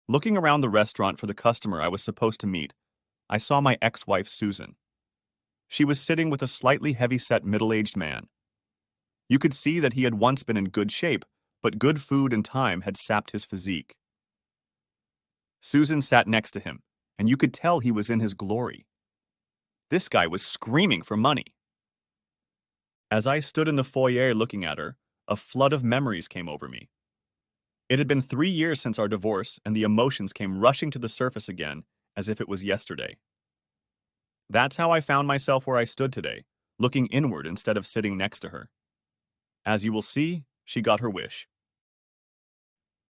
Looking around the restaurant for the customer I was supposed to meet, I saw my ex-wife Susan. She was sitting with a slightly heavy-set middle-aged man. You could see that he had once been in good shape, but good food and time had sapped his physique. Susan sat next to him, and you could tell he was in his glory. This guy was screaming for money. As I stood in the foyer looking at her, a flood of memories came over me. It had been 3 years since our divorce, and the emotions came rushing to the surface again as if it was yesterday. That's how I found myself where I stood today, looking inward instead of sitting next to her. As you will see, she got her wish.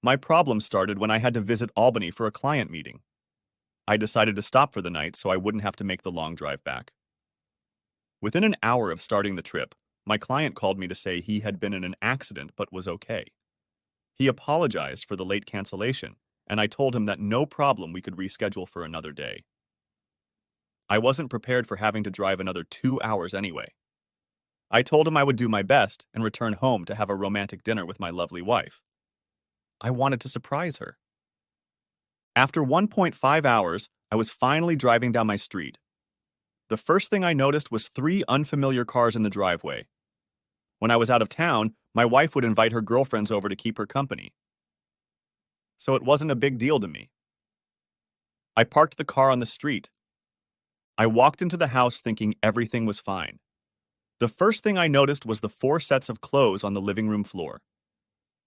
My problem started when I had to visit Albany for a client meeting. I decided to stop for the night so I wouldn't have to make the long drive back. Within an hour of starting the trip, my client called me to say he had been in an accident but was okay. He apologized for the late cancellation, and I told him that no problem, we could reschedule for another day. I wasn't prepared for having to drive another 2 hours anyway. I told him I would do my best and return home to have a romantic dinner with my lovely wife. I wanted to surprise her. After 1.5 hours, I was finally driving down my street. The first thing I noticed was 3 unfamiliar cars in the driveway. When I was out of town, my wife would invite her girlfriends over to keep her company. So it wasn't a big deal to me. I parked the car on the street. I walked into the house thinking everything was fine. The first thing I noticed was the 4 sets of clothes on the living room floor.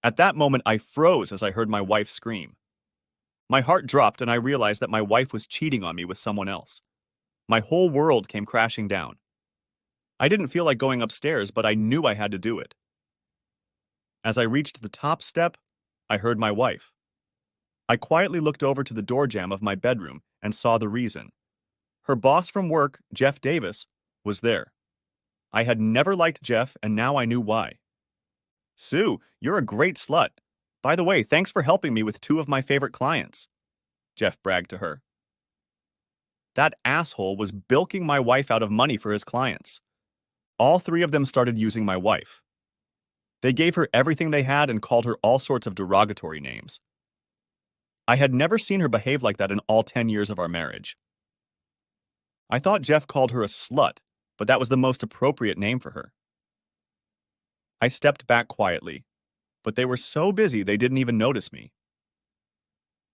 At that moment, I froze as I heard my wife scream. My heart dropped and I realized that my wife was cheating on me with someone else. My whole world came crashing down. I didn't feel like going upstairs, but I knew I had to do it. As I reached the top step, I heard my wife. I quietly looked over to the door jamb of my bedroom and saw the reason. Her boss from work, Jeff Davis, was there. I had never liked Jeff, and now I knew why. "Sue, you're a great slut. By the way, thanks for helping me with 2 of my favorite clients," Jeff bragged to her. That asshole was bilking my wife out of money for his clients. All 3 of them started using my wife. They gave her everything they had and called her all sorts of derogatory names. I had never seen her behave like that in all 10 years of our marriage. I thought Jeff called her a slut, but that was the most appropriate name for her. I stepped back quietly, but they were so busy they didn't even notice me.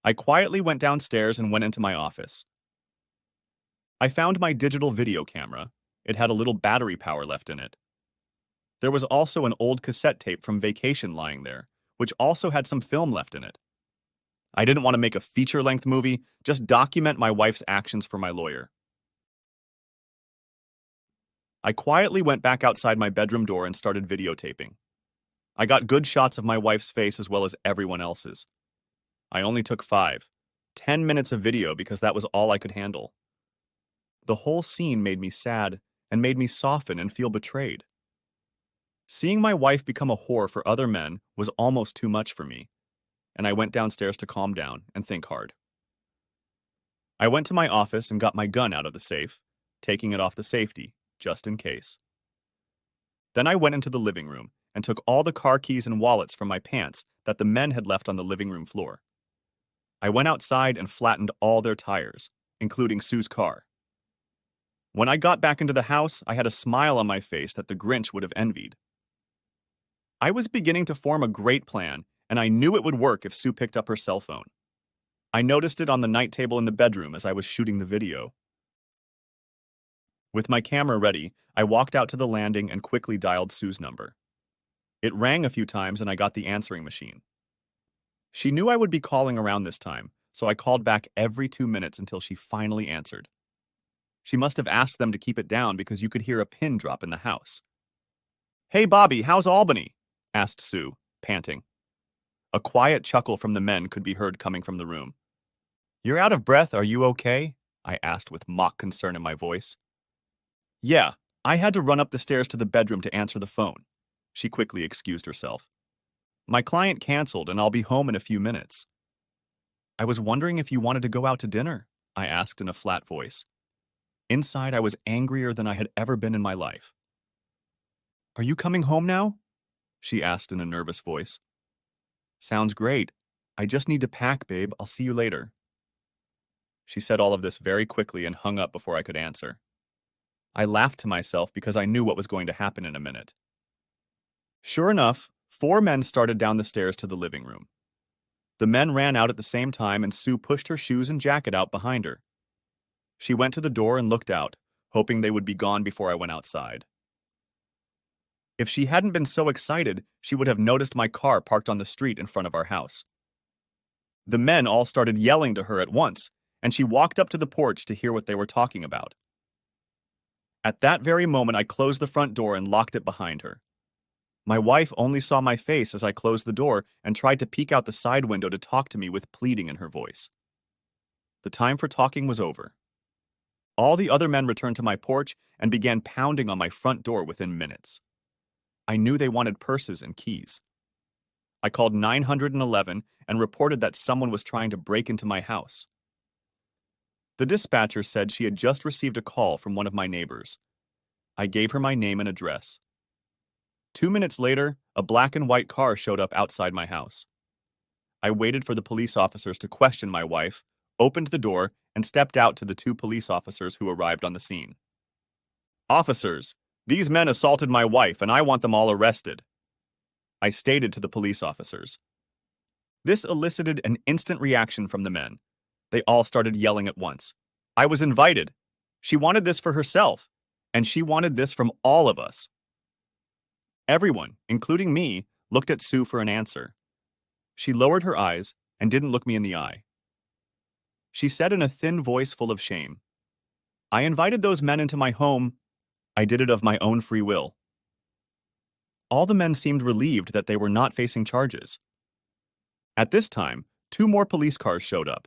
I quietly went downstairs and went into my office. I found my digital video camera. It had a little battery power left in it. There was also an old cassette tape from vacation lying there, which also had some film left in it. I didn't want to make a feature-length movie, just document my wife's actions for my lawyer. I quietly went back outside my bedroom door and started videotaping. I got good shots of my wife's face as well as everyone else's. I only took 10 minutes of video because that was all I could handle. The whole scene made me sad and made me soften and feel betrayed. Seeing my wife become a whore for other men was almost too much for me, and I went downstairs to calm down and think hard. I went to my office and got my gun out of the safe, taking it off the safety, just in case. Then I went into the living room and took all the car keys and wallets from my pants that the men had left on the living room floor. I went outside and flattened all their tires, including Sue's car. When I got back into the house, I had a smile on my face that the Grinch would have envied. I was beginning to form a great plan, and I knew it would work if Sue picked up her cell phone. I noticed it on the night table in the bedroom as I was shooting the video. With my camera ready, I walked out to the landing and quickly dialed Sue's number. It rang a few times and I got the answering machine. She knew I would be calling around this time, so I called back every 2 minutes until she finally answered. She must have asked them to keep it down because you could hear a pin drop in the house. "Hey Bobby, how's Albany?" asked Sue, panting. A quiet chuckle from the men could be heard coming from the room. "You're out of breath, are you okay?" I asked with mock concern in my voice. "Yeah, I had to run up the stairs to the bedroom to answer the phone," she quickly excused herself. "My client canceled and I'll be home in a few minutes." "I was wondering if you wanted to go out to dinner," I asked in a flat voice. Inside, I was angrier than I had ever been in my life. "Are you coming home now?" she asked in a nervous voice. "Sounds great," I just need to pack, babe. I'll see you later. She said all of this very quickly and hung up before I could answer. I laughed to myself because I knew what was going to happen in a minute. Sure enough, 4 men started down the stairs to the living room. The men ran out at the same time and Sue pushed her shoes and jacket out behind her. She went to the door and looked out, hoping they would be gone before I went outside. If she hadn't been so excited, she would have noticed my car parked on the street in front of our house. The men all started yelling to her at once, and she walked up to the porch to hear what they were talking about. At that very moment, I closed the front door and locked it behind her. My wife only saw my face as I closed the door and tried to peek out the side window to talk to me with pleading in her voice. The time for talking was over. All the other men returned to my porch and began pounding on my front door within minutes. I knew they wanted purses and keys. I called 911 and reported that someone was trying to break into my house. The dispatcher said she had just received a call from one of my neighbors. I gave her my name and address. 2 minutes later, a black and white car showed up outside my house. I waited for the police officers to question my wife, opened the door, and stepped out to the 2 police officers who arrived on the scene. Officers, these men assaulted my wife and I want them all arrested, I stated to the police officers. This elicited an instant reaction from the men. They all started yelling at once. I was invited. She wanted this for herself, and she wanted this from all of us. Everyone, including me, looked at Sue for an answer. She lowered her eyes and didn't look me in the eye. She said in a thin voice full of shame, I invited those men into my home. I did it of my own free will. All the men seemed relieved that they were not facing charges. At this time, 2 more police cars showed up.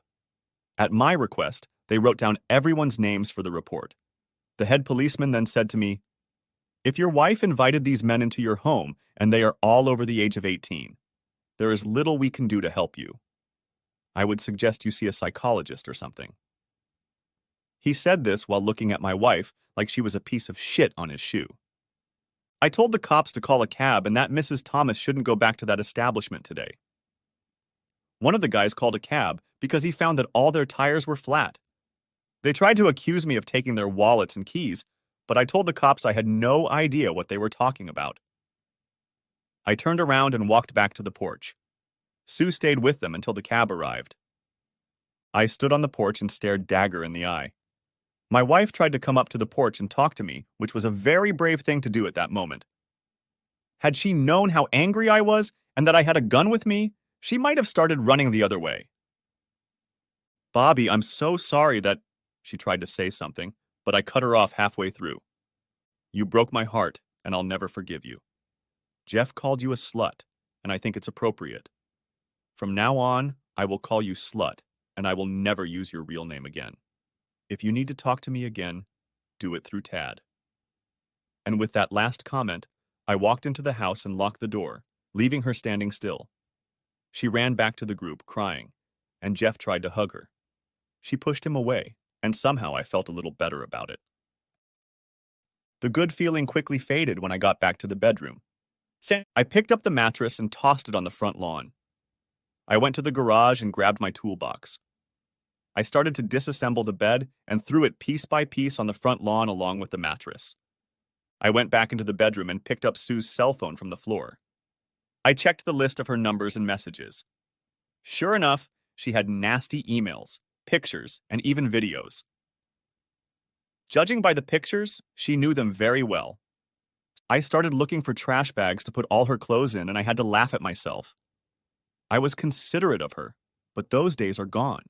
At my request, they wrote down everyone's names for the report. The head policeman then said to me, if your wife invited these men into your home and they are all over the age of 18, there is little we can do to help you. I would suggest you see a psychologist or something. He said this while looking at my wife like she was a piece of shit on his shoe. I told the cops to call a cab and that Mrs. Thomas shouldn't go back to that establishment today. One of the guys called a cab because he found that all their tires were flat. They tried to accuse me of taking their wallets and keys, but I told the cops I had no idea what they were talking about. I turned around and walked back to the porch. Sue stayed with them until the cab arrived. I stood on the porch and stared Dagger in the eye. My wife tried to come up to the porch and talk to me, which was a very brave thing to do at that moment. Had she known how angry I was and that I had a gun with me, she might have started running the other way. Bobby, I'm so sorry that... She tried to say something, but I cut her off halfway through. You broke my heart, and I'll never forgive you. Jeff called you a slut, and I think it's appropriate. From now on, I will call you slut, and I will never use your real name again. If you need to talk to me again, do it through Tad. And with that last comment, I walked into the house and locked the door, leaving her standing still. She ran back to the group, crying, and Jeff tried to hug her. She pushed him away, and somehow I felt a little better about it. The good feeling quickly faded when I got back to the bedroom. I picked up the mattress and tossed it on the front lawn. I went to the garage and grabbed my toolbox. I started to disassemble the bed and threw it piece by piece on the front lawn along with the mattress. I went back into the bedroom and picked up Sue's cell phone from the floor. I checked the list of her numbers and messages. Sure enough, she had nasty emails, pictures, and even videos. Judging by the pictures, she knew them very well. I started looking for trash bags to put all her clothes in, and I had to laugh at myself. I was considerate of her, but those days are gone.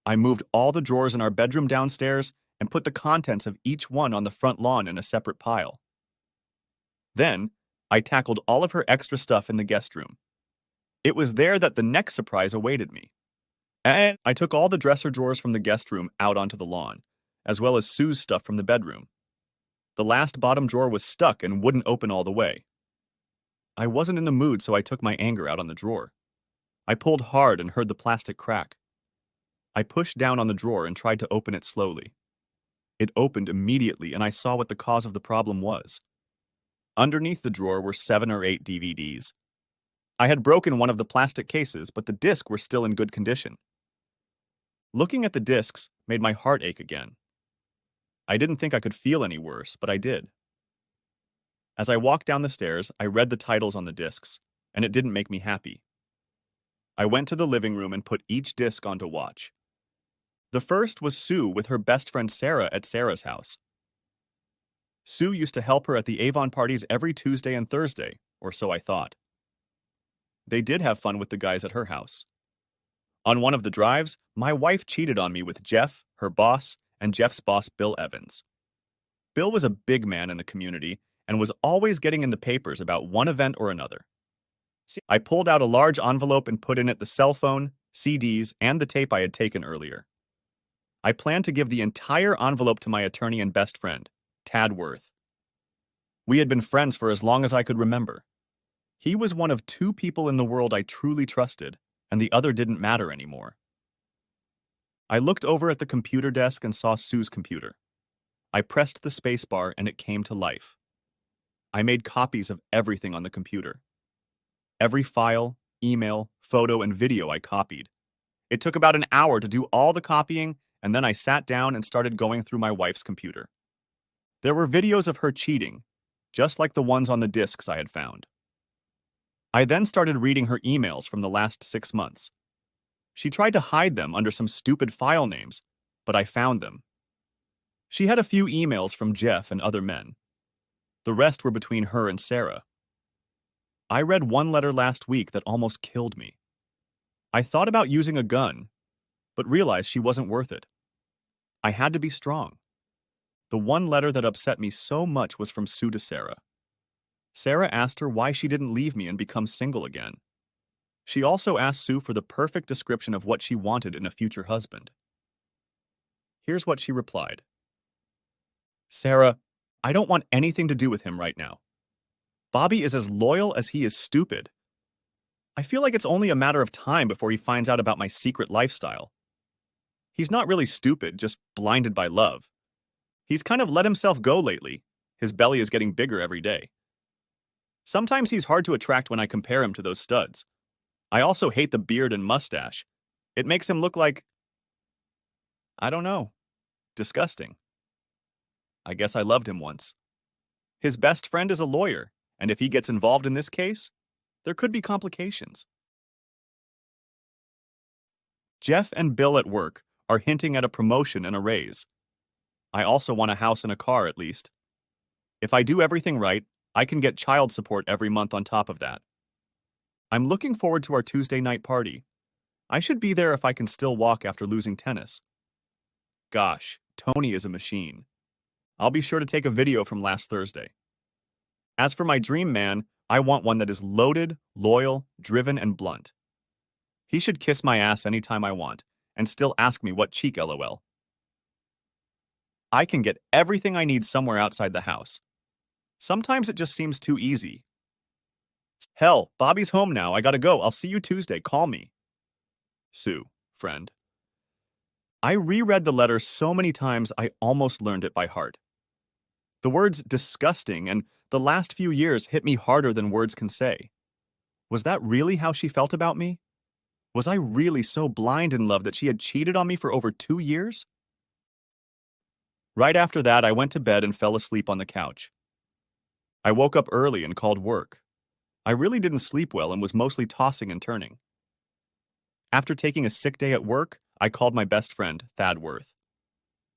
I moved all the drawers in our bedroom downstairs and put the contents of each one on the front lawn in a separate pile. Then, I tackled all of her extra stuff in the guest room. It was there that the next surprise awaited me. And I took all the dresser drawers from the guest room out onto the lawn, as well as Sue's stuff from the bedroom. The last bottom drawer was stuck and wouldn't open all the way. I wasn't in the mood, so I took my anger out on the drawer. I pulled hard and heard the plastic crack. I pushed down on the drawer and tried to open it slowly. It opened immediately, and I saw what the cause of the problem was. Underneath the drawer were 7 or 8 DVDs. I had broken one of the plastic cases, but the discs were still in good condition. Looking at the discs made my heart ache again. I didn't think I could feel any worse, but I did. As I walked down the stairs, I read the titles on the discs, and it didn't make me happy. I went to the living room and put each disc onto watch. The first was Sue with her best friend Sarah at Sarah's house. Sue used to help her at the Avon parties every Tuesday and Thursday, or so I thought. They did have fun with the guys at her house. On one of the drives, my wife cheated on me with Jeff, her boss, and Jeff's boss, Bill Evans. Bill was a big man in the community and was always getting in the papers about one event or another. I pulled out a large envelope and put in it the cell phone, CDs, and the tape I had taken earlier. I planned to give the entire envelope to my attorney and best friend, Tad Worth. We had been friends for as long as I could remember. He was one of two people in the world I truly trusted, and the other didn't matter anymore. I looked over at the computer desk and saw Sue's computer. I pressed the spacebar and it came to life. I made copies of everything on the computer. Every file, email, photo, and video I copied. It took about an hour to do all the copying, and then I sat down and started going through my wife's computer. There were videos of her cheating, just like the ones on the discs I had found. I then started reading her emails from the last 6 months. She tried to hide them under some stupid file names, but I found them. She had a few emails from Jeff and other men. The rest were between her and Sarah. I read one letter last week that almost killed me. I thought about using a gun, but realized she wasn't worth it. I had to be strong. The one letter that upset me so much was from Sue to Sarah. Sarah asked her why she didn't leave me and become single again. She also asked Sue for the perfect description of what she wanted in a future husband. Here's what she replied. Sarah, I don't want anything to do with him right now. Bobby is as loyal as he is stupid. I feel like it's only a matter of time before he finds out about my secret lifestyle. He's not really stupid, just blinded by love. He's kind of let himself go lately. His belly is getting bigger every day. Sometimes he's hard to attract when I compare him to those studs. I also hate the beard and mustache. It makes him look like, I don't know, disgusting. I guess I loved him once. His best friend is a lawyer, and if he gets involved in this case, there could be complications. Jeff and Bill at work are hinting at a promotion and a raise. I also want a house and a car at least. If I do everything right, I can get child support every month on top of that. I'm looking forward to our Tuesday night party. I should be there if I can still walk after losing tennis. Gosh, Tony is a machine. I'll be sure to take a video from last Thursday. As for my dream man, I want one that is loaded, loyal, driven, and blunt. He should kiss my ass anytime I want, and still ask me what cheek LOL. I can get everything I need somewhere outside the house. Sometimes it just seems too easy. Hell, Bobby's home now. I gotta go. I'll see you Tuesday. Call me. Sue, friend. I reread the letter so many times I almost learned it by heart. The words disgusting and the last few years hit me harder than words can say. Was that really how she felt about me? Was I really so blind in love that she had cheated on me for over 2 years? Right after that, I went to bed and fell asleep on the couch. I woke up early and called work. I really didn't sleep well and was mostly tossing and turning. After taking a sick day at work, I called my best friend, Thad Worth.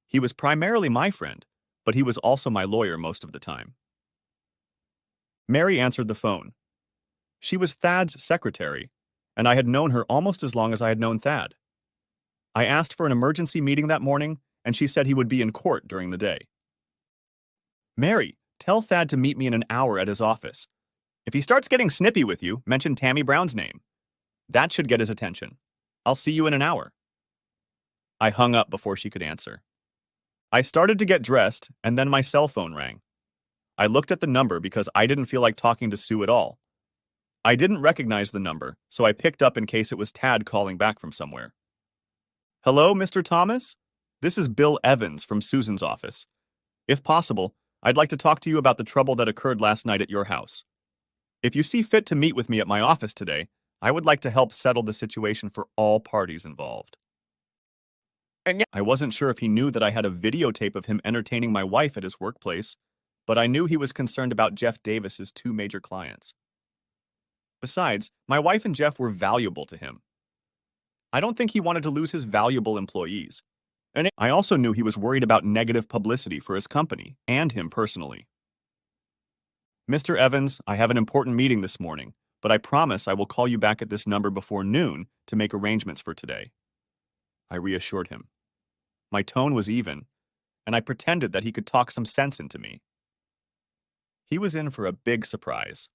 He was primarily my friend, but he was also my lawyer most of the time. Mary answered the phone. She was Thad's secretary, and I had known her almost as long as I had known Thad. I asked for an emergency meeting that morning, and she said he would be in court during the day. Mary, tell Thad to meet me in an hour at his office. If he starts getting snippy with you, mention Tammy Brown's name. That should get his attention. I'll see you in an hour. I hung up before she could answer. I started to get dressed, and then my cell phone rang. I looked at the number because I didn't feel like talking to Sue at all. I didn't recognize the number, so I picked up in case it was Tad calling back from somewhere. Hello, Mr. Thomas? This is Bill Evans from Susan's office. If possible, I'd like to talk to you about the trouble that occurred last night at your house. If you see fit to meet with me at my office today, I would like to help settle the situation for all parties involved. And I wasn't sure if he knew that I had a videotape of him entertaining my wife at his workplace, but I knew he was concerned about Jeff Davis's two major clients. Besides, my wife and Jeff were valuable to him. I don't think he wanted to lose his valuable employees. And I also knew he was worried about negative publicity for his company and him personally. Mr. Evans, I have an important meeting this morning, but I promise I will call you back at this number before noon to make arrangements for today. I reassured him. My tone was even, and I pretended that he could talk some sense into me. He was in for a big surprise.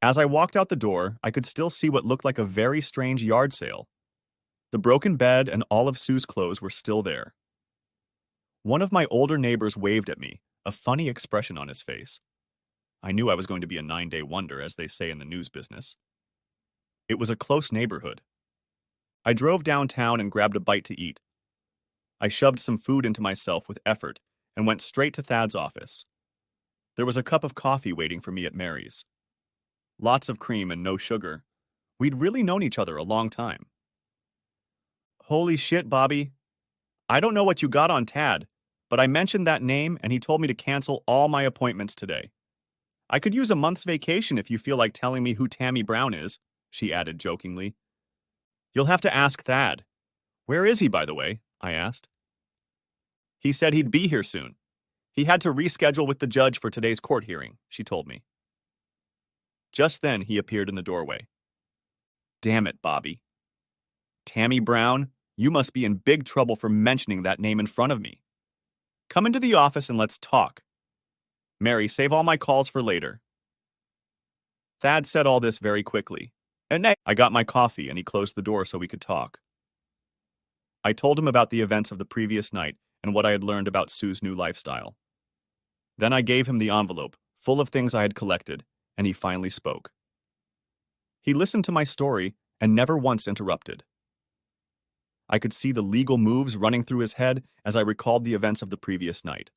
As I walked out the door, I could still see what looked like a very strange yard sale. The broken bed and all of Sue's clothes were still there. One of my older neighbors waved at me, a funny expression on his face. I knew I was going to be a 9-day wonder, as they say in the news business. It was a close neighborhood. I drove downtown and grabbed a bite to eat. I shoved some food into myself with effort and went straight to Thad's office. There was a cup of coffee waiting for me at Mary's. Lots of cream and no sugar. We'd really known each other a long time. Holy shit, Bobby. I don't know what you got on Tad, but I mentioned that name and he told me to cancel all my appointments today. I could use a month's vacation if you feel like telling me who Tammy Brown is, she added jokingly. You'll have to ask Thad. Where is he, by the way? I asked. He said he'd be here soon. He had to reschedule with the judge for today's court hearing, she told me. Just then, he appeared in the doorway. Damn it, Bobby. Tammy Brown, you must be in big trouble for mentioning that name in front of me. Come into the office and let's talk. Mary, save all my calls for later. Thad said all this very quickly, and I got my coffee and he closed the door so we could talk. I told him about the events of the previous night and what I had learned about Sue's new lifestyle. Then I gave him the envelope, full of things I had collected, and he finally spoke. He listened to my story and never once interrupted. I could see the legal moves running through his head as I recalled the events of the previous night.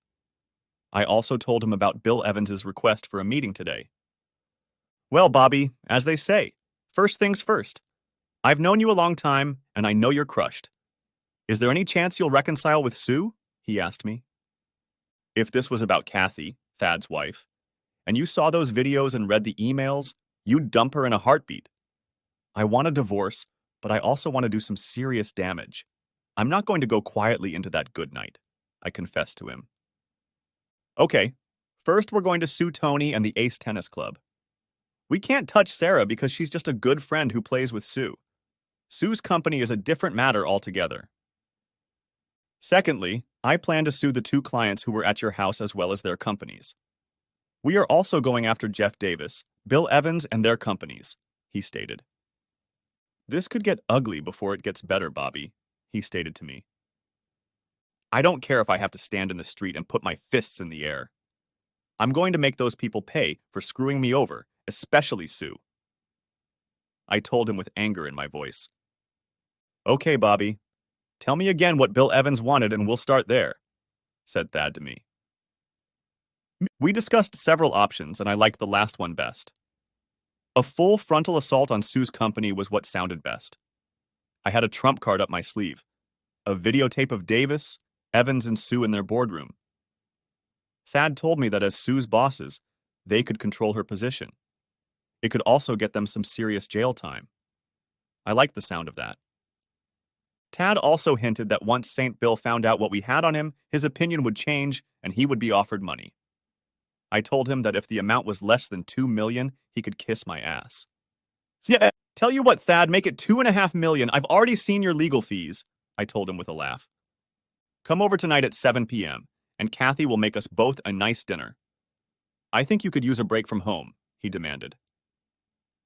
I also told him about Bill Evans's request for a meeting today. Well, Bobby, as they say, first things first. I've known you a long time, and I know you're crushed. Is there any chance you'll reconcile with Sue? He asked me. If this was about Kathy, Thad's wife, and you saw those videos and read the emails, you'd dump her in a heartbeat. I want a divorce, but I also want to do some serious damage. I'm not going to go quietly into that good night, I confessed to him. Okay, first we're going to sue Tony and the Ace Tennis Club. We can't touch Sarah because she's just a good friend who plays with Sue. Sue's company is a different matter altogether. Secondly, I plan to sue the two clients who were at your house as well as their companies. We are also going after Jeff Davis, Bill Evans, and their companies, he stated. This could get ugly before it gets better, Bobby, he stated to me. I don't care if I have to stand in the street and put my fists in the air. I'm going to make those people pay for screwing me over, especially Sue. I told him with anger in my voice. Okay, Bobby. Tell me again what Bill Evans wanted and we'll start there, said Thad to me. We discussed several options and I liked the last one best. A full frontal assault on Sue's company was what sounded best. I had a trump card up my sleeve, a videotape of Davis, Evans, and Sue in their boardroom. Thad told me that as Sue's bosses, they could control her position. It could also get them some serious jail time. I liked the sound of that. Tad also hinted that once St. Bill found out what we had on him, his opinion would change and he would be offered money. I told him that if the amount was less than $2 million, he could kiss my ass. Yeah, tell you what, Thad, make it $2.5 million. I've already seen your legal fees, I told him with a laugh. Come over tonight at 7 p.m., and Kathy will make us both a nice dinner. I think you could use a break from home, he demanded.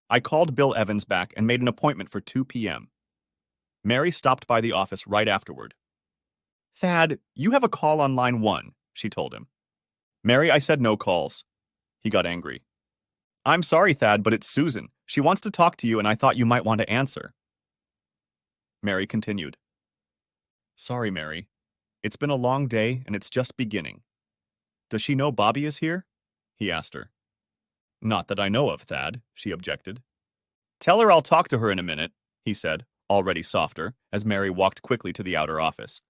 I called Bill Evans back and made an appointment for 2 p.m. Mary stopped by the office right afterward. Thad, you have a call on line 1, she told him. Mary, I said no calls. He got angry. I'm sorry, Thad, but it's Susan. She wants to talk to you and I thought you might want to answer. Mary continued. Sorry, Mary. It's been a long day and it's just beginning. Does she know Bobby is here? he asked her. Not that I know of, Thad, she objected. Tell her I'll talk to her in a minute, he said, already softer, as Mary walked quickly to the outer office.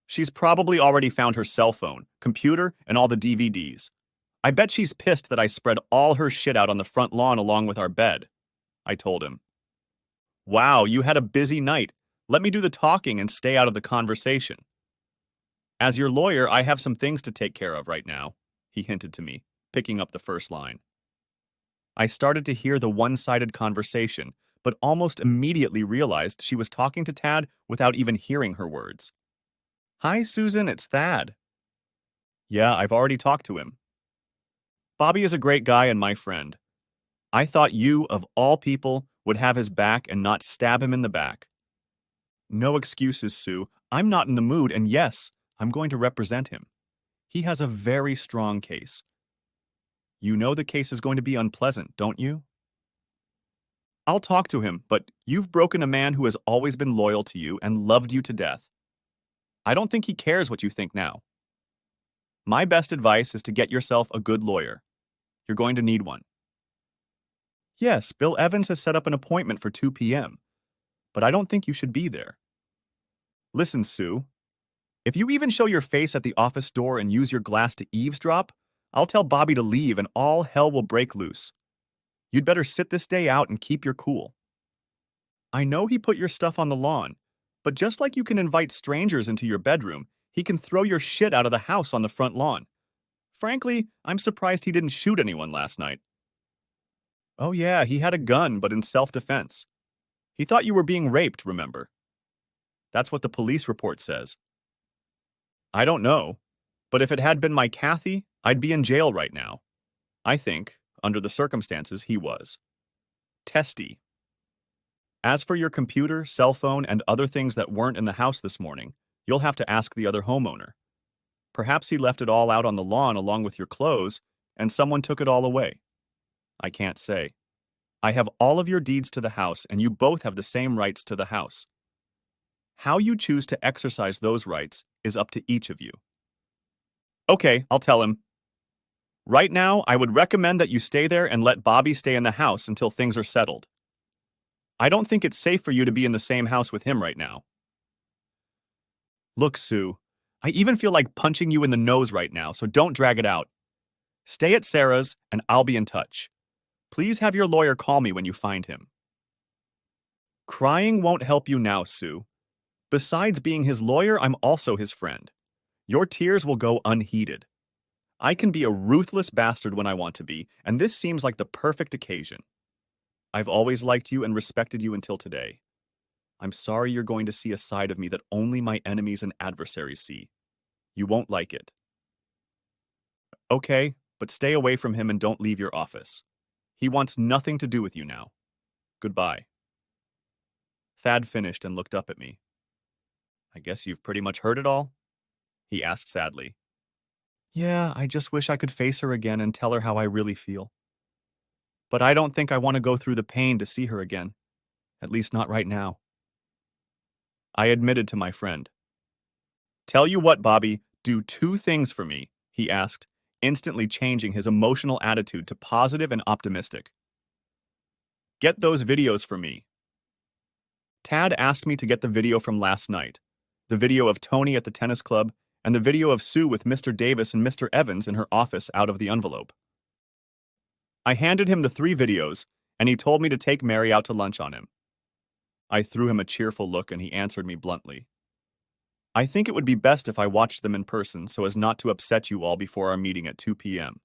She's probably already found her cell phone, computer, and all the DVDs. I bet she's pissed that I spread all her shit out on the front lawn along with our bed, I told him. Wow, you had a busy night. Let me do the talking and stay out of the conversation. As your lawyer, I have some things to take care of right now, he hinted to me, picking up the first line. I started to hear the one-sided conversation, but almost immediately realized she was talking to Tad without even hearing her words. Hi, Susan, it's Thad. Yeah, I've already talked to him. Bobby is a great guy and my friend. I thought you, of all people, would have his back and not stab him in the back. No excuses, Sue. I'm not in the mood, and yes, I'm going to represent him. He has a very strong case. You know the case is going to be unpleasant, don't you? I'll talk to him, but you've broken a man who has always been loyal to you and loved you to death. I don't think he cares what you think now. My best advice is to get yourself a good lawyer. You're going to need one. Yes, Bill Evans has set up an appointment for 2 p.m., but I don't think you should be there. Listen, Sue, if you even show your face at the office door and use your glass to eavesdrop, I'll tell Bobby to leave and all hell will break loose. You'd better sit this day out and keep your cool. I know he put your stuff on the lawn, but just like you can invite strangers into your bedroom, he can throw your shit out of the house on the front lawn. Frankly, I'm surprised he didn't shoot anyone last night. Oh yeah, he had a gun, but in self-defense. He thought you were being raped, remember? That's what the police report says. I don't know, but if it had been my Kathy, I'd be in jail right now. I think, under the circumstances, he was. Testy. As for your computer, cell phone, and other things that weren't in the house this morning, you'll have to ask the other homeowner. Perhaps he left it all out on the lawn along with your clothes, and someone took it all away. I can't say. I have all of your deeds to the house, and you both have the same rights to the house. How you choose to exercise those rights is up to each of you. Okay, I'll tell him. Right now, I would recommend that you stay there and let Bobby stay in the house until things are settled. I don't think it's safe for you to be in the same house with him right now. Look, Sue, I even feel like punching you in the nose right now, so don't drag it out. Stay at Sarah's, and I'll be in touch. Please have your lawyer call me when you find him. Crying won't help you now, Sue. Besides being his lawyer, I'm also his friend. Your tears will go unheeded. I can be a ruthless bastard when I want to be, and this seems like the perfect occasion. I've always liked you and respected you until today. I'm sorry you're going to see a side of me that only my enemies and adversaries see. You won't like it. Okay, but stay away from him and don't leave your office. He wants nothing to do with you now. Goodbye. Thad finished and looked up at me. I guess you've pretty much heard it all? He asked sadly. Yeah, I just wish I could face her again and tell her how I really feel. But I don't think I want to go through the pain to see her again. At least not right now. I admitted to my friend. Tell you what, Bobby, do 2 things for me, he asked, instantly changing his emotional attitude to positive and optimistic. Get those videos for me. Tad asked me to get the video from last night, the video of Tony at the tennis club, and the video of Sue with Mr. Davis and Mr. Evans in her office out of the envelope. I handed him the 3 videos, and he told me to take Mary out to lunch on him. I threw him a cheerful look, and he answered me bluntly. I think it would be best if I watched them in person so as not to upset you all before our meeting at 2 p.m.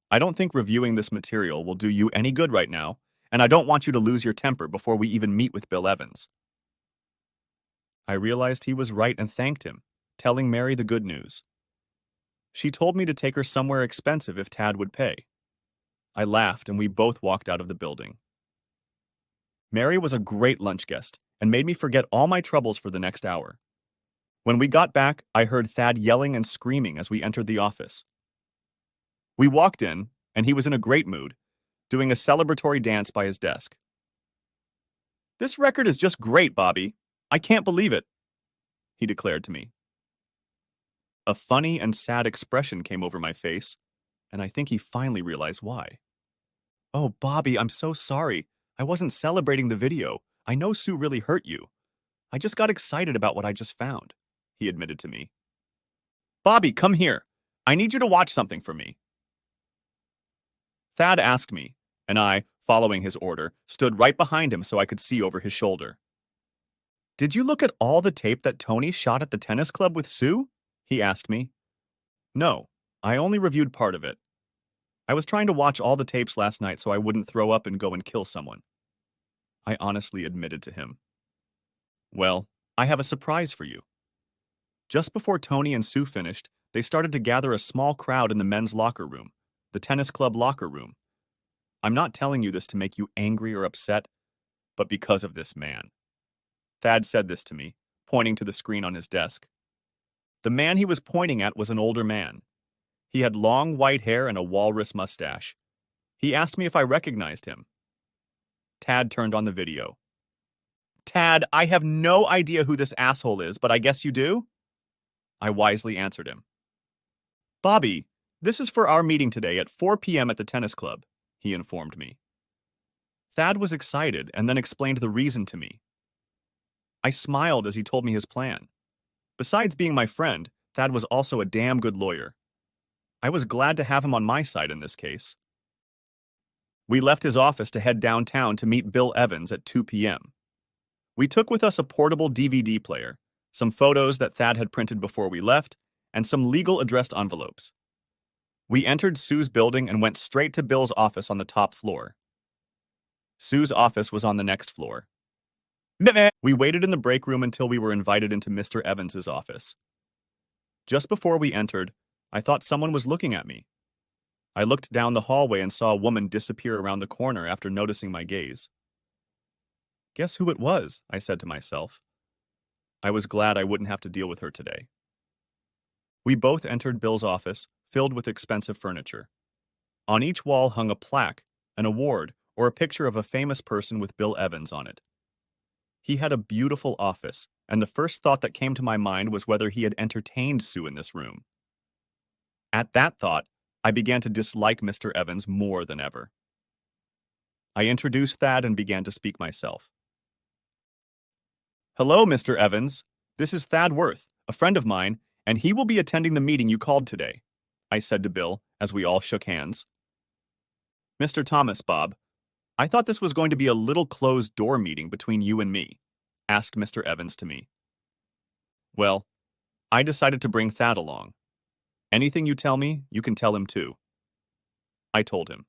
I don't think reviewing this material will do you any good right now, and I don't want you to lose your temper before we even meet with Bill Evans. I realized he was right and thanked him, telling Mary the good news. She told me to take her somewhere expensive if Tad would pay. I laughed and we both walked out of the building. Mary was a great lunch guest and made me forget all my troubles for the next hour. When we got back, I heard Thad yelling and screaming as we entered the office. We walked in, and he was in a great mood, doing a celebratory dance by his desk. This record is just great, Bobby. I can't believe it, he declared to me. A funny and sad expression came over my face, and I think he finally realized why. "Oh, Bobby, I'm so sorry. I wasn't celebrating the video. I know Sue really hurt you. I just got excited about what I just found," he admitted to me. "Bobby, come here. I need you to watch something for me." Thad asked me, and I, following his order, stood right behind him so I could see over his shoulder. "Did you look at all the tape that Tony shot at the tennis club with Sue?" he asked me. "No, I only reviewed part of it. I was trying to watch all the tapes last night so I wouldn't throw up and go and kill someone," I honestly admitted to him. "Well, I have a surprise for you." Just before Tony and Sue finished, they started to gather a small crowd in the men's locker room, the tennis club locker room. I'm not telling you this to make you angry or upset, but because of this man. Thad said this to me, pointing to the screen on his desk. The man he was pointing at was an older man. He had long white hair and a walrus mustache. He asked me if I recognized him. Tad turned on the video. "Tad, I have no idea who this asshole is, but I guess you do?" I wisely answered him. "Bobby, this is for our meeting today at 4 p.m. at the tennis club," he informed me. Thad was excited and then explained the reason to me. I smiled as he told me his plan. Besides being my friend, Thad was also a damn good lawyer. I was glad to have him on my side in this case. We left his office to head downtown to meet Bill Evans at 2 p.m. We took with us a portable DVD player, some photos that Thad had printed before we left, and some legal addressed envelopes. We entered Sue's building and went straight to Bill's office on the top floor. Sue's office was on the next floor. We waited in the break room until we were invited into Mr. Evans's office. Just before we entered, I thought someone was looking at me. I looked down the hallway and saw a woman disappear around the corner after noticing my gaze. "Guess who it was?" I said to myself. I was glad I wouldn't have to deal with her today. We both entered Bill's office, filled with expensive furniture. On each wall hung a plaque, an award, or a picture of a famous person with Bill Evans on it. He had a beautiful office, and the first thought that came to my mind was whether he had entertained Sue in this room. At that thought, I began to dislike Mr. Evans more than ever. I introduced Thad and began to speak myself. "Hello, Mr. Evans. This is Thad Worth, a friend of mine, and he will be attending the meeting you called today," I said to Bill as we all shook hands. "Mr. Thomas, Bob, I thought this was going to be a little closed-door meeting between you and me," asked Mr. Evans to me. "Well, I decided to bring Thad along. Anything you tell me, you can tell him too," I told him.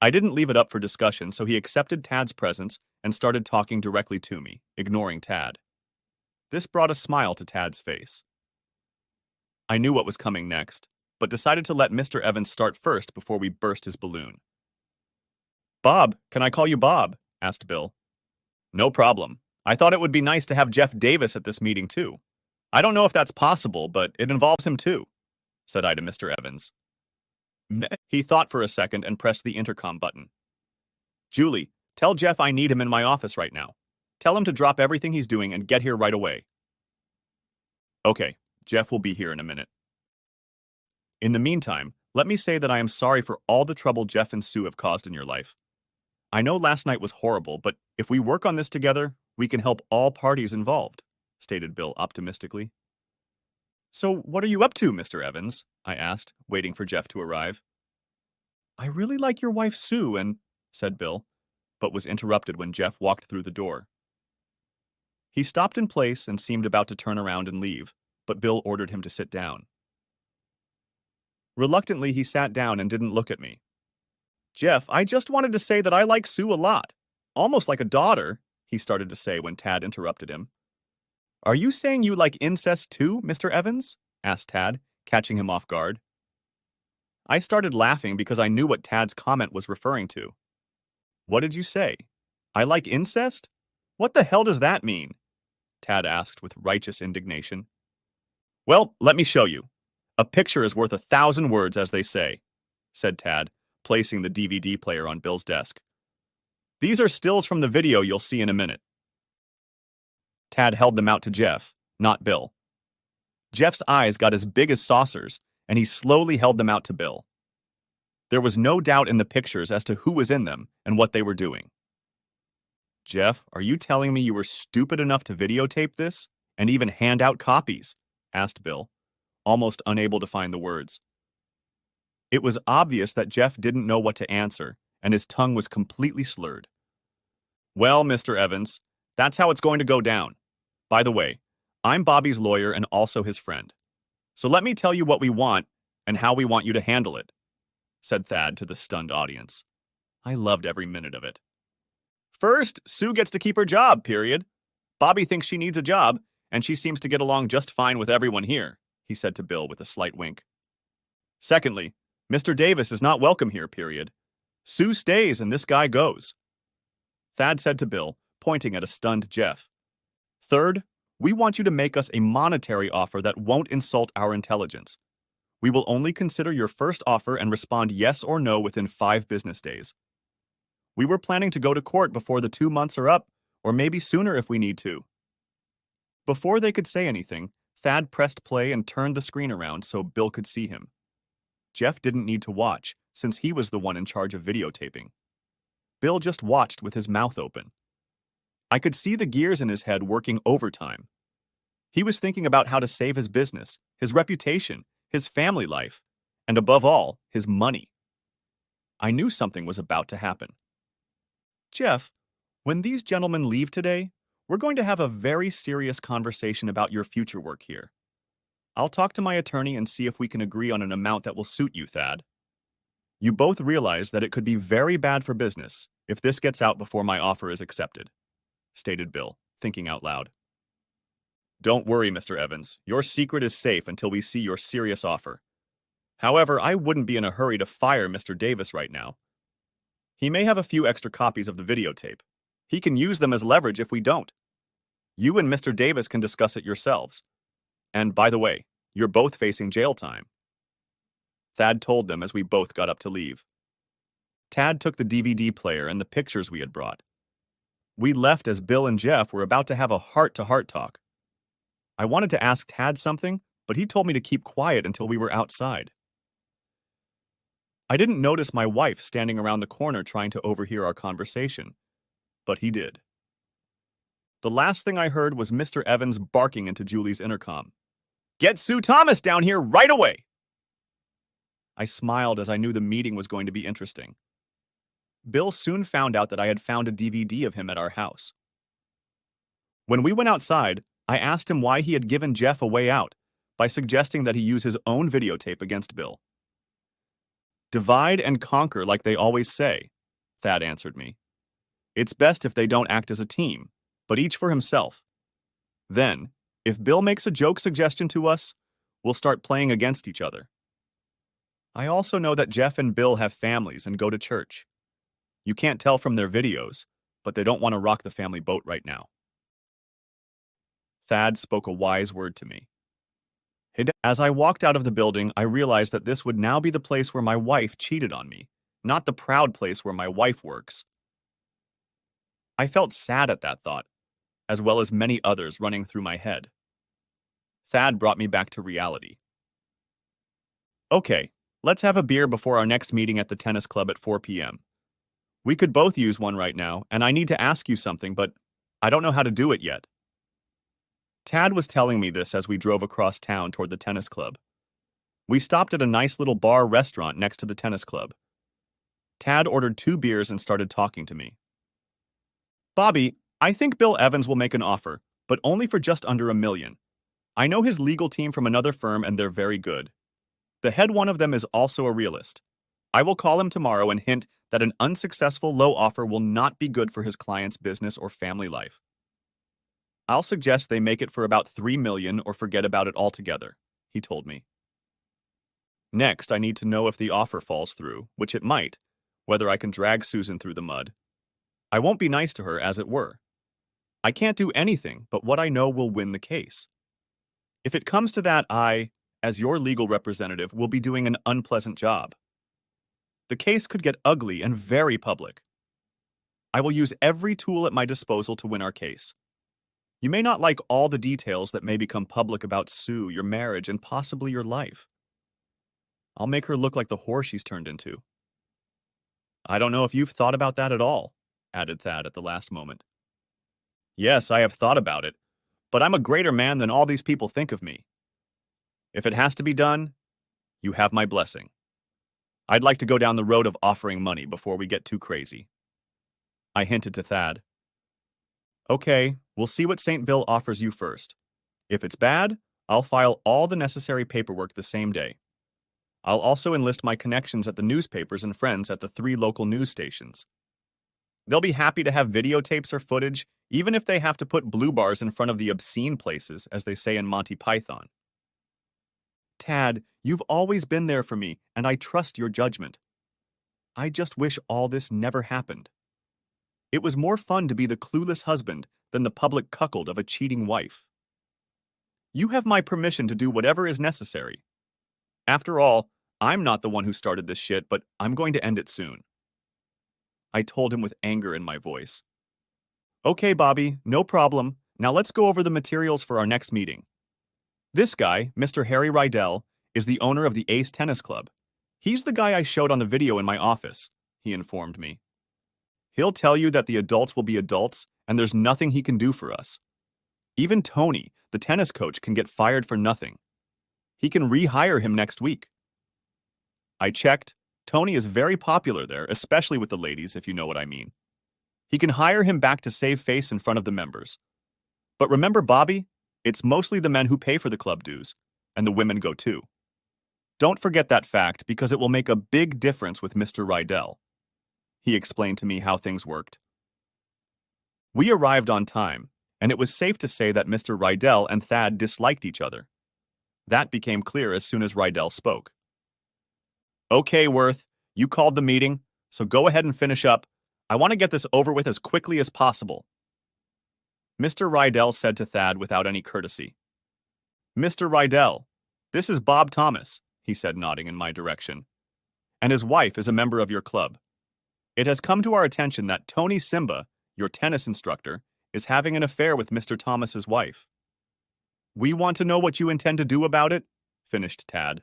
I didn't leave it up for discussion, so he accepted Tad's presence and started talking directly to me, ignoring Tad. This brought a smile to Tad's face. I knew what was coming next, but decided to let Mr. Evans start first before we burst his balloon. "Bob, can I call you Bob?" asked Bill. "No problem. I thought it would be nice to have Jeff Davis at this meeting too. I don't know if that's possible, but it involves him too," said I to Mr. Evans. He thought for a second and pressed the intercom button. "Julie, tell Jeff I need him in my office right now. Tell him to drop everything he's doing and get here right away." "Okay, Jeff will be here in a minute." In the meantime, let me say that I am sorry for all the trouble Jeff and Sue have caused in your life. I know last night was horrible, but if we work on this together, we can help all parties involved," stated Bill optimistically. "So what are you up to, Mr. Evans?" I asked, waiting for Jeff to arrive. "I really like your wife Sue and," said Bill, but was interrupted when Jeff walked through the door. He stopped in place and seemed about to turn around and leave, but Bill ordered him to sit down. Reluctantly, he sat down and didn't look at me. "Jeff, I just wanted to say that I like Sue a lot. Almost like a daughter," he started to say when Tad interrupted him. "Are you saying you like incest too, Mr. Evans?" asked Tad, catching him off guard. I started laughing because I knew what Tad's comment was referring to. "What did you say? I like incest? What the hell does that mean?" Tad asked with righteous indignation. "Well, let me show you. A picture is worth 1,000 words, as they say," said Tad, placing the DVD player on Bill's desk. "These are stills from the video you'll see in a minute." Tad held them out to Jeff, not Bill. Jeff's eyes got as big as saucers, and he slowly held them out to Bill. There was no doubt in the pictures as to who was in them and what they were doing. Jeff, are you telling me you were stupid enough to videotape this and even hand out copies? Asked Bill, almost unable to find the words. It was obvious that Jeff didn't know what to answer, and his tongue was completely slurred. Well, Mr. Evans, that's how it's going to go down. By the way, I'm Bobby's lawyer and also his friend. So let me tell you what we want and how we want you to handle it, said Thad to the stunned audience. I loved every minute of it. First, Sue gets to keep her job, period. Bobby thinks she needs a job, and she seems to get along just fine with everyone here, he said to Bill with a slight wink. Secondly, Mr. Davis is not welcome here, period. Sue stays and this guy goes, Thad said to Bill, pointing at a stunned Jeff. Third, we want you to make us a monetary offer that won't insult our intelligence. We will only consider your first offer and respond yes or no within 5 business days. We were planning to go to court before the 2 months are up, or maybe sooner if we need to. Before they could say anything, Thad pressed play and turned the screen around so Bill could see him. Jeff didn't need to watch, since he was the one in charge of videotaping. Bill just watched with his mouth open. I could see the gears in his head working overtime. He was thinking about how to save his business, his reputation, his family life, and above all, his money. I knew something was about to happen. Jeff, when these gentlemen leave today, we're going to have a very serious conversation about your future work here. I'll talk to my attorney and see if we can agree on an amount that will suit you, Thad. You both realize that it could be very bad for business if this gets out before my offer is accepted, stated Bill, thinking out loud. Don't worry, Mr. Evans. Your secret is safe until we see your serious offer. However, I wouldn't be in a hurry to fire Mr. Davis right now. He may have a few extra copies of the videotape. He can use them as leverage if we don't. You and Mr. Davis can discuss it yourselves. And by the way, you're both facing jail time. Thad told them as we both got up to leave. Tad took the DVD player and the pictures we had brought. We left as Bill and Jeff were about to have a heart-to-heart talk. I wanted to ask Tad something, but he told me to keep quiet until we were outside. I didn't notice my wife standing around the corner trying to overhear our conversation, but he did. The last thing I heard was Mr. Evans barking into Julie's intercom. Get Sue Thomas down here right away! I smiled as I knew the meeting was going to be interesting. Bill soon found out that I had found a DVD of him at our house. When we went outside, I asked him why he had given Jeff a way out by suggesting that he use his own videotape against Bill. Divide and conquer like they always say, Thad answered me. It's best if they don't act as a team, but each for himself. Then, if Bill makes a joke suggestion to us, we'll start playing against each other. I also know that Jeff and Bill have families and go to church. You can't tell from their videos, but they don't want to rock the family boat right now. Thad spoke a wise word to me. As I walked out of the building, I realized that this would now be the place where my wife cheated on me, not the proud place where my wife works. I felt sad at that thought, as well as many others running through my head. Thad brought me back to reality. Okay, let's have a beer before our next meeting at the tennis club at 4 p.m. We could both use one right now, and I need to ask you something, but I don't know how to do it yet. Tad was telling me this as we drove across town toward the tennis club. We stopped at a nice little bar restaurant next to the tennis club. Tad ordered 2 beers and started talking to me. Bobby, I think Bill Evans will make an offer, but only for just under $1 million. I know his legal team from another firm and they're very good. The head one of them is also a realist. I will call him tomorrow and hint that an unsuccessful low offer will not be good for his client's business or family life. I'll suggest they make it for about $3 million or forget about it altogether, he told me. Next, I need to know if the offer falls through, which it might, whether I can drag Susan through the mud. I won't be nice to her, as it were. I can't do anything, but what I know will win the case. If it comes to that, I, as your legal representative, will be doing an unpleasant job. The case could get ugly and very public. I will use every tool at my disposal to win our case. You may not like all the details that may become public about Sue, your marriage, and possibly your life. I'll make her look like the whore she's turned into. I don't know if you've thought about that at all, added Thad at the last moment. Yes, I have thought about it, but I'm a greater man than all these people think of me. If it has to be done, you have my blessing. I'd like to go down the road of offering money before we get too crazy. I hinted to Thad. Okay, we'll see what St. Bill offers you first. If it's bad, I'll file all the necessary paperwork the same day. I'll also enlist my connections at the newspapers and friends at the 3 local news stations. They'll be happy to have videotapes or footage, even if they have to put blue bars in front of the obscene places, as they say in Monty Python. Tad, you've always been there for me, and I trust your judgment. I just wish all this never happened. It was more fun to be the clueless husband than the public cuckold of a cheating wife. You have my permission to do whatever is necessary. After all, I'm not the one who started this shit, but I'm going to end it soon. I told him with anger in my voice. Okay, Bobby, no problem. Now let's go over the materials for our next meeting. This guy, Mr. Harry Rydell, is the owner of the Ace Tennis Club. He's the guy I showed on the video in my office, he informed me. He'll tell you that the adults will be adults, and there's nothing he can do for us. Even Tony, the tennis coach, can get fired for nothing. He can rehire him next week. I checked. Tony is very popular there, especially with the ladies, if you know what I mean. He can hire him back to save face in front of the members. But remember, Bobby, it's mostly the men who pay for the club dues, and the women go too. Don't forget that fact because it will make a big difference with Mr. Rydell. He explained to me how things worked. We arrived on time, and it was safe to say that Mr. Rydell and Thad disliked each other. That became clear as soon as Rydell spoke. Okay, Worth, you called the meeting, so go ahead and finish up. I want to get this over with as quickly as possible. Mr. Rydell said to Thad without any courtesy. Mr. Rydell, this is Bob Thomas, he said, nodding in my direction. And his wife is a member of your club. It has come to our attention that Tony Simba, your tennis instructor, is having an affair with Mr. Thomas's wife. We want to know what you intend to do about it, finished Tad.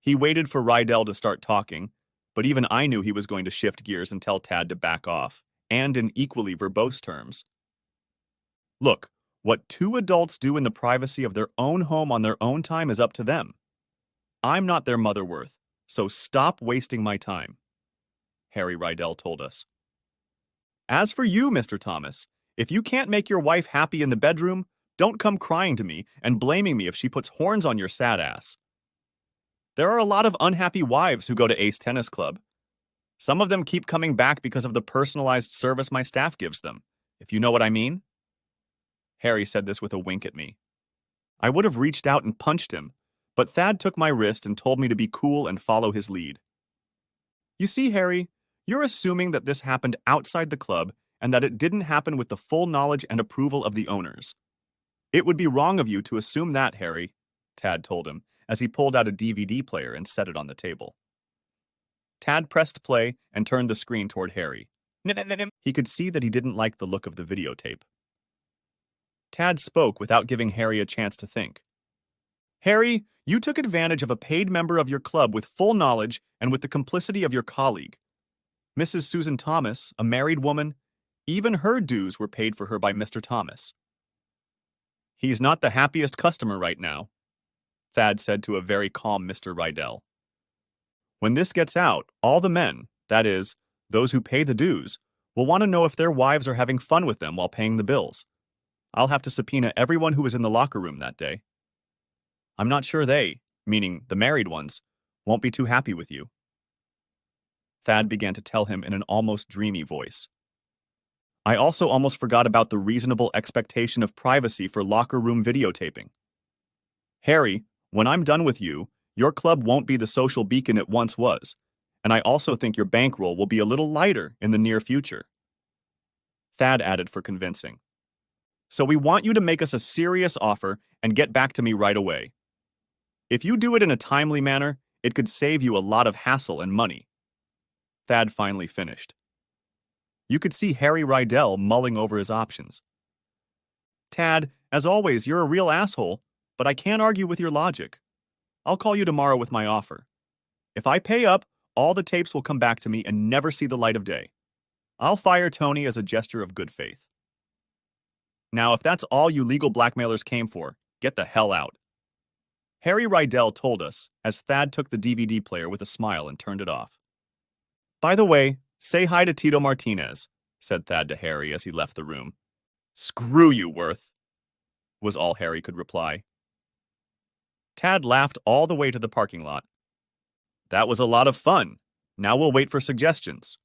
He waited for Rydell to start talking, but even I knew he was going to shift gears and tell Tad to back off, and in equally verbose terms. Look, what 2 adults do in the privacy of their own home on their own time is up to them. I'm not their mother, Worth, so stop wasting my time, Harry Rydell told us. As for you, Mr. Thomas, if you can't make your wife happy in the bedroom, don't come crying to me and blaming me if she puts horns on your sad ass. There are a lot of unhappy wives who go to Ace Tennis Club. Some of them keep coming back because of the personalized service my staff gives them, if you know what I mean. Harry said this with a wink at me. I would have reached out and punched him, but Thad took my wrist and told me to be cool and follow his lead. You see, Harry, you're assuming that this happened outside the club and that it didn't happen with the full knowledge and approval of the owners. It would be wrong of you to assume that, Harry, Tad told him, as he pulled out a DVD player and set it on the table. Tad pressed play and turned the screen toward Harry. He could see that he didn't like the look of the videotape. Tad spoke without giving Harry a chance to think. Harry, you took advantage of a paid member of your club with full knowledge and with the complicity of your colleague. Mrs. Susan Thomas, a married woman, even her dues were paid for her by Mr. Thomas. He's not the happiest customer right now, Thad said to a very calm Mr. Rydell. When this gets out, all the men, that is, those who pay the dues, will want to know if their wives are having fun with them while paying the bills. I'll have to subpoena everyone who was in the locker room that day. I'm not sure they, meaning the married ones, won't be too happy with you. Thad began to tell him in an almost dreamy voice. I also almost forgot about the reasonable expectation of privacy for locker room videotaping. Harry, when I'm done with you, your club won't be the social beacon it once was, and I also think your bankroll will be a little lighter in the near future. Thad added for convincing. So we want you to make us a serious offer and get back to me right away. If you do it in a timely manner, it could save you a lot of hassle and money. Thad finally finished. You could see Harry Rydell mulling over his options. Tad, as always, you're a real asshole, but I can't argue with your logic. I'll call you tomorrow with my offer. If I pay up, all the tapes will come back to me and never see the light of day. I'll fire Tony as a gesture of good faith. Now, if that's all you legal blackmailers came for, get the hell out. Harry Rydell told us, as Thad took the DVD player with a smile and turned it off. By the way, say hi to Tito Martinez, said Thad to Harry as he left the room. Screw you, Worth, was all Harry could reply. Tad laughed all the way to the parking lot. That was a lot of fun. Now we'll wait for suggestions,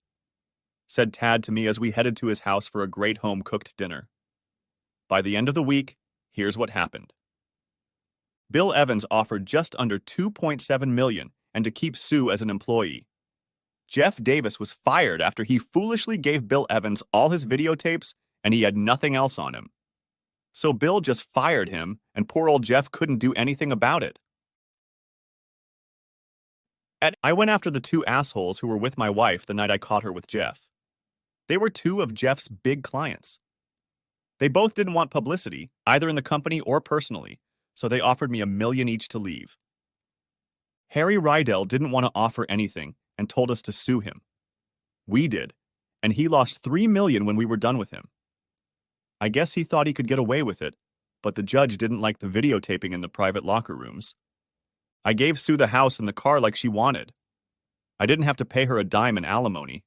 said Tad to me as we headed to his house for a great home-cooked dinner. By the end of the week, here's what happened. Bill Evans offered just under $2.7 million and to keep Sue as an employee. Jeff Davis was fired after he foolishly gave Bill Evans all his videotapes and he had nothing else on him. So Bill just fired him and poor old Jeff couldn't do anything about it. I went after the two assholes who were with my wife the night I caught her with Jeff. They were two of Jeff's big clients. They both didn't want publicity, either in the company or personally, so they offered me $1 million each to leave. Harry Rydell didn't want to offer anything and told us to sue him. We did, and he lost $3 million when we were done with him. I guess he thought he could get away with it, but the judge didn't like the videotaping in the private locker rooms. I gave Sue the house and the car like she wanted. I didn't have to pay her a dime in alimony.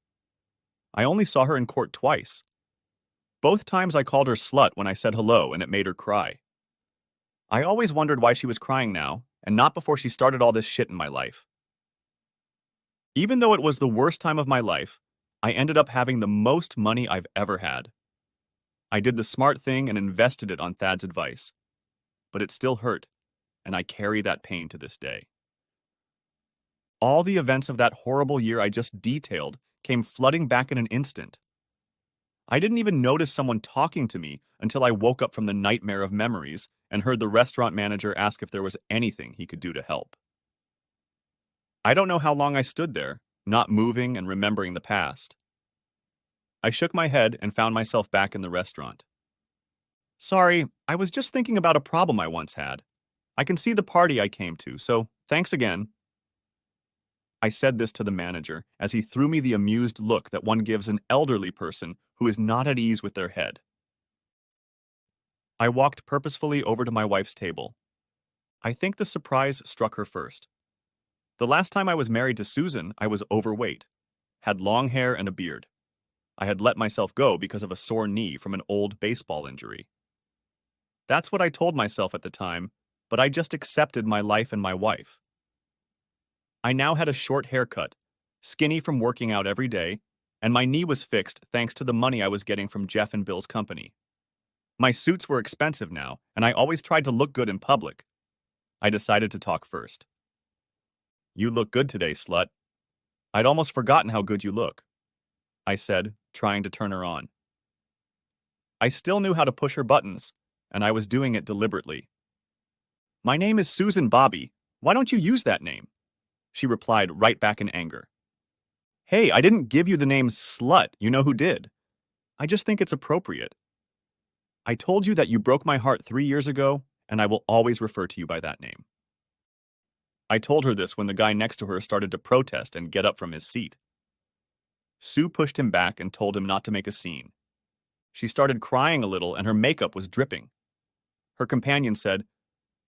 I only saw her in court twice. Both times I called her slut when I said hello and it made her cry. I always wondered why she was crying now, and not before she started all this shit in my life. Even though it was the worst time of my life, I ended up having the most money I've ever had. I did the smart thing and invested it on Thad's advice. But it still hurt, and I carry that pain to this day. All the events of that horrible year I just detailed came flooding back in an instant. I didn't even notice someone talking to me until I woke up from the nightmare of memories and heard the restaurant manager ask if there was anything he could do to help. I don't know how long I stood there, not moving and remembering the past. I shook my head and found myself back in the restaurant. Sorry, I was just thinking about a problem I once had. I can see the party I came to, so thanks again. I said this to the manager as he threw me the amused look that one gives an elderly person who is not at ease with their head. I walked purposefully over to my wife's table. I think the surprise struck her first. The last time I was married to Susan, I was overweight, had long hair and a beard. I had let myself go because of a sore knee from an old baseball injury. That's what I told myself at the time, but I just accepted my life and my wife. I now had a short haircut, skinny from working out every day, and my knee was fixed thanks to the money I was getting from Jeff and Bill's company. My suits were expensive now, and I always tried to look good in public. I decided to talk first. You look good today, slut. I'd almost forgotten how good you look, I said, trying to turn her on. I still knew how to push her buttons, and I was doing it deliberately. My name is Susan Bobby. Why don't you use that name? She replied right back in anger. Hey, I didn't give you the name slut. You know who did. I just think it's appropriate. I told you that you broke my heart 3 years ago, and I will always refer to you by that name. I told her this when the guy next to her started to protest and get up from his seat. Sue pushed him back and told him not to make a scene. She started crying a little and her makeup was dripping. Her companion said,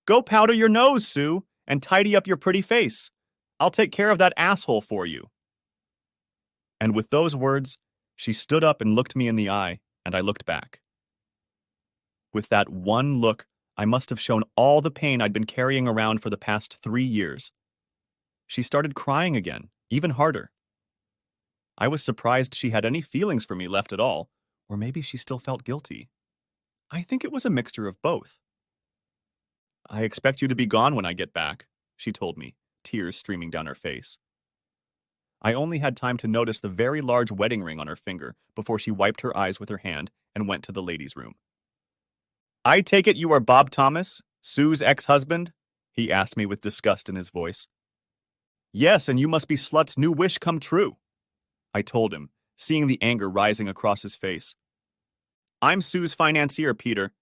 Go powder your nose, Sue, and tidy up your pretty face. I'll take care of that asshole for you. And with those words, she stood up and looked me in the eye, and I looked back. With that one look, I must have shown all the pain I'd been carrying around for the past 3 years. She started crying again, even harder. I was surprised she had any feelings for me left at all, or maybe she still felt guilty. I think it was a mixture of both. I expect you to be gone when I get back, she told me, tears streaming down her face. I only had time to notice the very large wedding ring on her finger before she wiped her eyes with her hand and went to the ladies' room. I take it you are Bob Thomas, Sue's ex-husband? He asked me with disgust in his voice. Yes, and you must be Slut's new wish come true, I told him, seeing the anger rising across his face. I'm Sue's financier, Peter,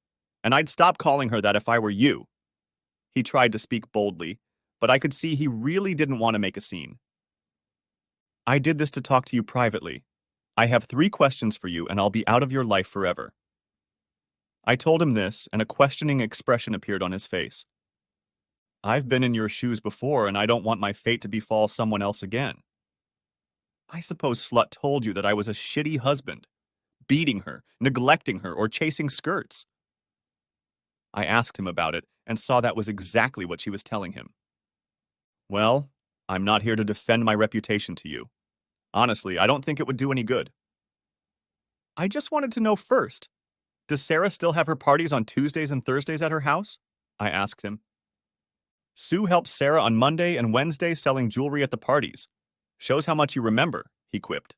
and I'd stop calling her that if I were you. He tried to speak boldly, but I could see he really didn't want to make a scene. I did this to talk to you privately. I have 3 questions for you and I'll be out of your life forever. I told him this, and a questioning expression appeared on his face. I've been in your shoes before, and I don't want my fate to befall someone else again. I suppose Slut told you that I was a shitty husband, beating her, neglecting her, or chasing skirts. I asked him about it and saw that was exactly what she was telling him. Well, I'm not here to defend my reputation to you. Honestly, I don't think it would do any good. I just wanted to know first, does Sarah still have her parties on Tuesdays and Thursdays at her house? I asked him. Sue helps Sarah on Monday and Wednesday selling jewelry at the parties. Shows how much you remember, he quipped.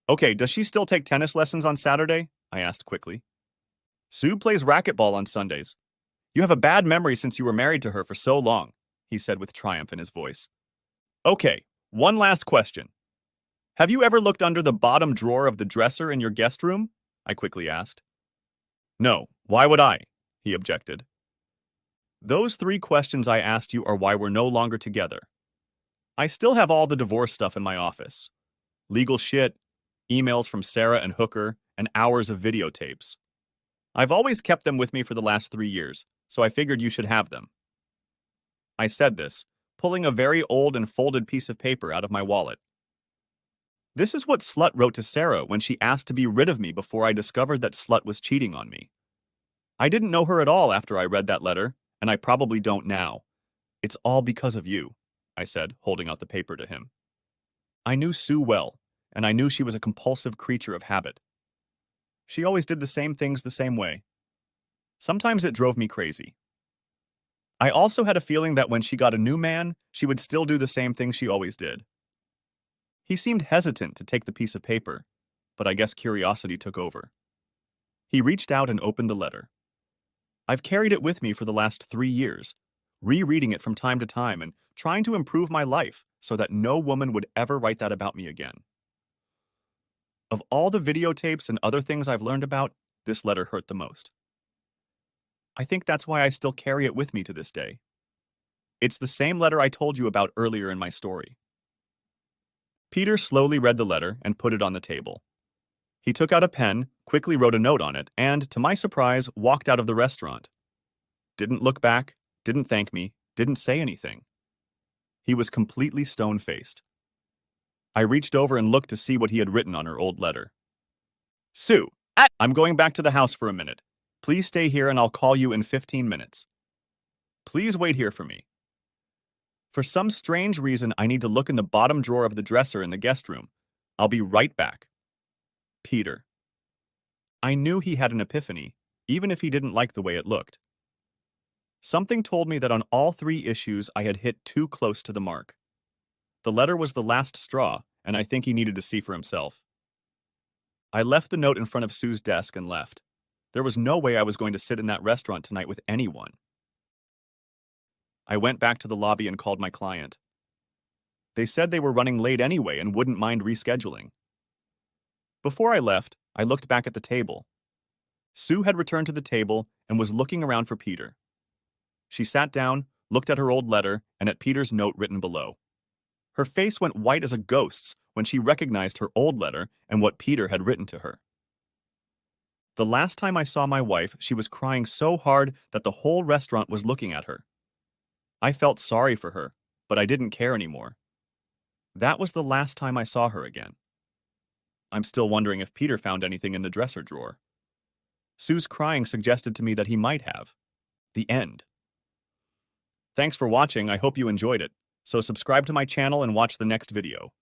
Okay, does she still take tennis lessons on Saturday? I asked quickly. Sue plays racquetball on Sundays. You have a bad memory since you were married to her for so long, he said with triumph in his voice. Okay, one last question. Have you ever looked under the bottom drawer of the dresser in your guest room? I quickly asked. No, why would I? He objected. Those 3 questions I asked you are why we're no longer together. I still have all the divorce stuff in my office. Legal shit, emails from Sarah and Hooker, and hours of videotapes. I've always kept them with me for the last 3 years, so I figured you should have them. I said this, pulling a very old and folded piece of paper out of my wallet. This is what Slut wrote to Sarah when she asked to be rid of me before I discovered that Slut was cheating on me. I didn't know her at all after I read that letter, and I probably don't now. It's all because of you, I said, holding out the paper to him. I knew Sue well, and I knew she was a compulsive creature of habit. She always did the same things the same way. Sometimes it drove me crazy. I also had a feeling that when she got a new man, she would still do the same thing she always did. He seemed hesitant to take the piece of paper, but I guess curiosity took over. He reached out and opened the letter. I've carried it with me for the last 3 years, rereading it from time to time and trying to improve my life so that no woman would ever write that about me again. Of all the videotapes and other things I've learned about, this letter hurt the most. I think that's why I still carry it with me to this day. It's the same letter I told you about earlier in my story. Peter slowly read the letter and put it on the table. He took out a pen, quickly wrote a note on it, and, to my surprise, walked out of the restaurant. Didn't look back, didn't thank me, didn't say anything. He was completely stone-faced. I reached over and looked to see what he had written on her old letter. Sue, I'm going back to the house for a minute. Please stay here and I'll call you in 15 minutes. Please wait here for me. For some strange reason, I need to look in the bottom drawer of the dresser in the guest room. I'll be right back. Peter. I knew he had an epiphany, even if he didn't like the way it looked. Something told me that on all 3 issues I had hit too close to the mark. The letter was the last straw, and I think he needed to see for himself. I left the note in front of Sue's desk and left. There was no way I was going to sit in that restaurant tonight with anyone. I went back to the lobby and called my client. They said they were running late anyway and wouldn't mind rescheduling. Before I left, I looked back at the table. Sue had returned to the table and was looking around for Peter. She sat down, looked at her old letter, and at Peter's note written below. Her face went white as a ghost's when she recognized her old letter and what Peter had written to her. The last time I saw my wife, she was crying so hard that the whole restaurant was looking at her. I felt sorry for her, but I didn't care anymore. That was the last time I saw her again. I'm still wondering if Peter found anything in the dresser drawer. Sue's crying suggested to me that he might have. The end. Thanks for watching. I hope you enjoyed it. So subscribe to my channel and watch the next video.